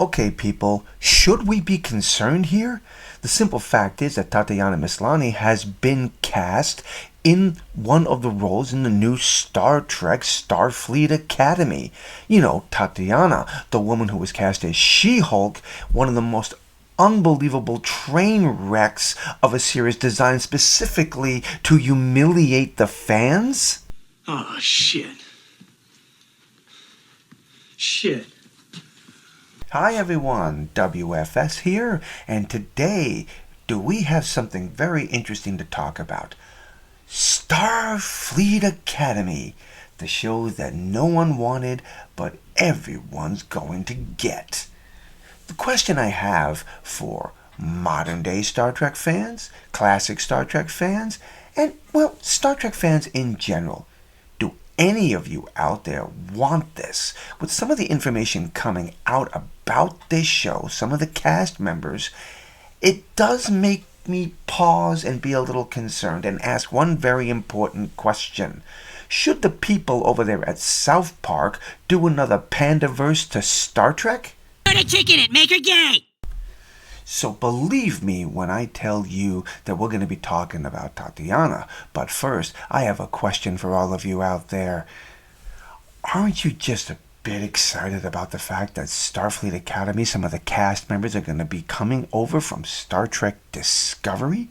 Okay, people, should we be concerned here? The simple fact is that Tatiana Maslaney has been cast in one of the roles in the new Star Trek Starfleet Academy. You know, Tatiana, the woman who was cast as She-Hulk, one of the most unbelievable train wrecks of a series designed specifically to humiliate the fans. Oh, shit. Shit. Hi everyone, W.F.S here, and today we have something very interesting to talk about. Starfleet Academy, the show that no one wanted, but everyone's going to get. The question I have for modern day Star Trek fans, classic Star Trek fans, and, well, Star Trek fans in general. Do any of you out there want this? With some of the information coming out about this show, some of the cast members, it does make me pause and be a little concerned and ask one very important question. Should the people over there at South Park do another Pandaverse to Star Trek? Put a chick in it, make her gay! So believe me when I tell you that we're going to be talking about Tatiana. But first, I have a question for all of you out there. Aren't you just a bit excited about the fact that Starfleet Academy, some of the cast members are going to be coming over from Star Trek Discovery?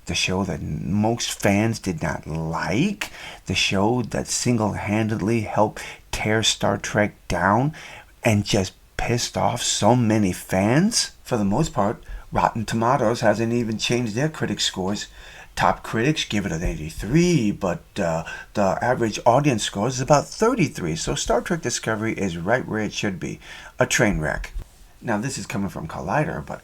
The show that most fans did not like, the show that single-handedly helped tear Star Trek down and just pissed off so many fans. For the most part, Rotten Tomatoes hasn't even changed their critic scores. Top critics give it an 83, but the average audience score is about 33, so Star Trek Discovery is right where it should be, a train wreck. Now this is coming from Collider, but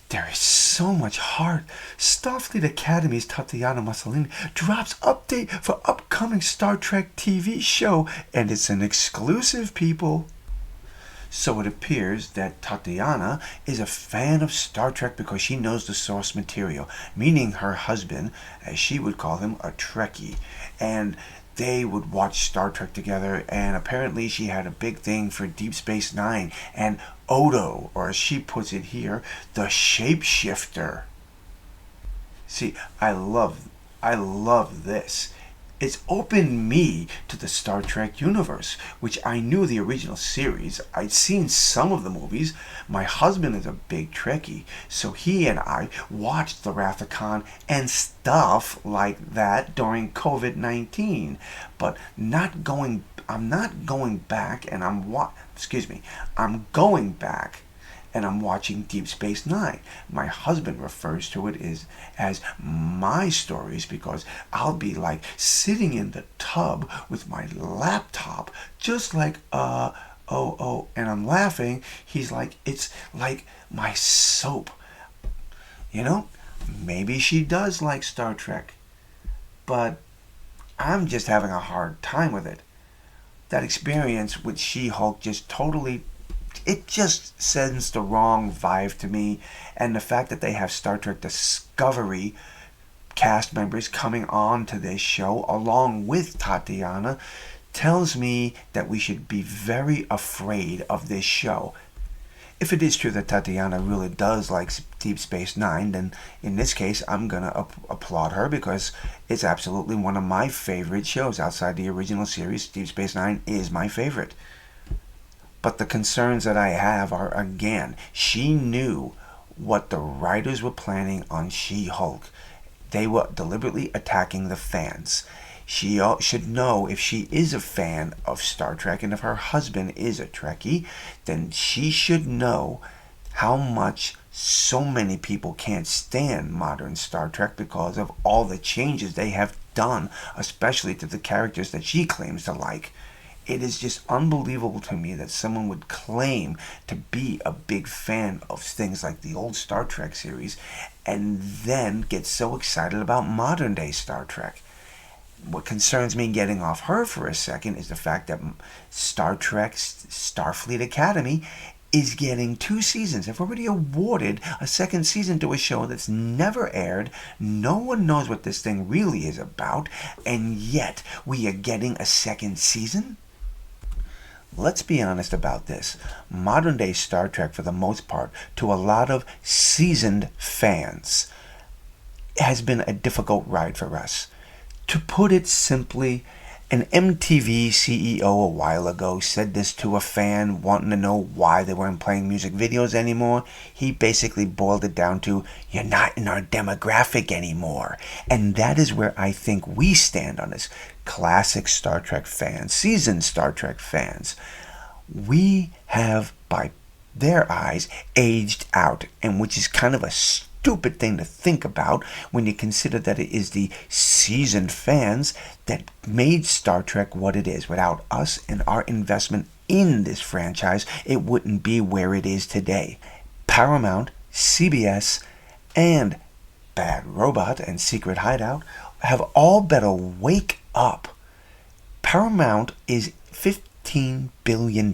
there is so much heart. Starfleet Academy's Tatiana Maslaney drops update for upcoming Star Trek TV show, and it's an exclusive, people. So it appears that Tatiana is a fan of Star Trek because she knows the source material, meaning her husband, as she would call him, a Trekkie. And they would watch Star Trek together, and apparently she had a big thing for Deep Space Nine and Odo, or as she puts it here, the shapeshifter. See, I love this. It's opened me to the Star Trek universe, which I knew the original series. I'd seen some of the movies. My husband is a big Trekkie, so he and I watched the Wrath of Khan and stuff like that during COVID-19. But I'm not going back, and I'm going back and I'm watching Deep Space Nine. My husband refers to it as my stories because I'll be like sitting in the tub with my laptop, just like, and I'm laughing. He's like, it's like my soap. You know, maybe she does like Star Trek, but I'm just having a hard time with it. That experience with She-Hulk it just sends the wrong vibe to me, and the fact that they have Star Trek Discovery cast members coming on to this show along with Tatiana tells me that we should be very afraid of this show. If it is true that Tatiana really does like Deep Space Nine, then in this case I'm gonna applaud her because it's absolutely one of my favorite shows outside the original series. Deep Space Nine is my favorite. But the concerns that I have are, again, she knew what the writers were planning on She-Hulk. They were deliberately attacking the fans. She should know, if she is a fan of Star Trek and if her husband is a Trekkie, then she should know how much so many people can't stand modern Star Trek because of all the changes they have done, especially to the characters that she claims to like. It is just unbelievable to me that someone would claim to be a big fan of things like the old Star Trek series and then get so excited about modern day Star Trek. What concerns me, getting off her for a second, is the fact that Star Trek Starfleet Academy is getting 2 seasons. They've already awarded a 2nd season to a show that's never aired. No one knows what this thing really is about, and yet we are getting a 2nd season? let's be honest about this. Modern day Star Trek, for the most part, to a lot of seasoned fans, has been a difficult ride for us. To put it simply, an MTV CEO a while ago said this to a fan wanting to know why they weren't playing music videos anymore. He basically boiled it down to, you're not in our demographic anymore. And that is where I think we stand on this. Classic Star Trek fans, seasoned Star Trek fans. We have, by their eyes, aged out, and which is kind of a stupid thing to think about when you consider that it is the seasoned fans that made Star Trek what it is. Without us and our investment in this franchise, it wouldn't be where it is today. Paramount, CBS, and Bad Robot and Secret Hideout have all better wake up. Paramount is $15 billion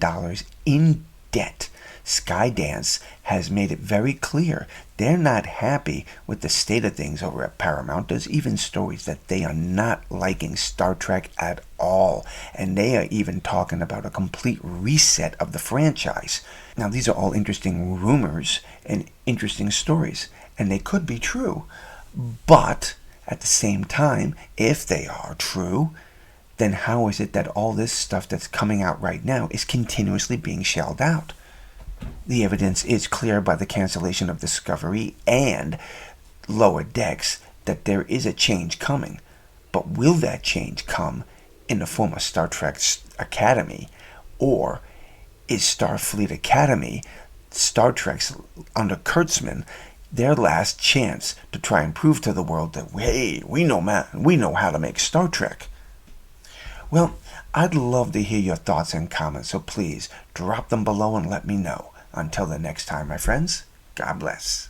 in debt. Skydance has made it very clear they're not happy with the state of things over at Paramount. There's even stories that they are not liking Star Trek at all, and they are even talking about a complete reset of the franchise. Now, these are all interesting rumors and interesting stories, and they could be true, but at the same time, if they are true, then how is it that all this stuff that's coming out right now is continuously being shelled out? The evidence is clear by the cancellation of Discovery and Lower Decks that there is a change coming. But will that change come in the form of Star Trek Academy? Or is Starfleet Academy, Star Trek's under Kurtzman, their last chance to try and prove to the world that, hey, we know how to make Star Trek? Well, I'd love to hear your thoughts and comments, so please drop them below and let me know. Until the next time, my friends, God bless.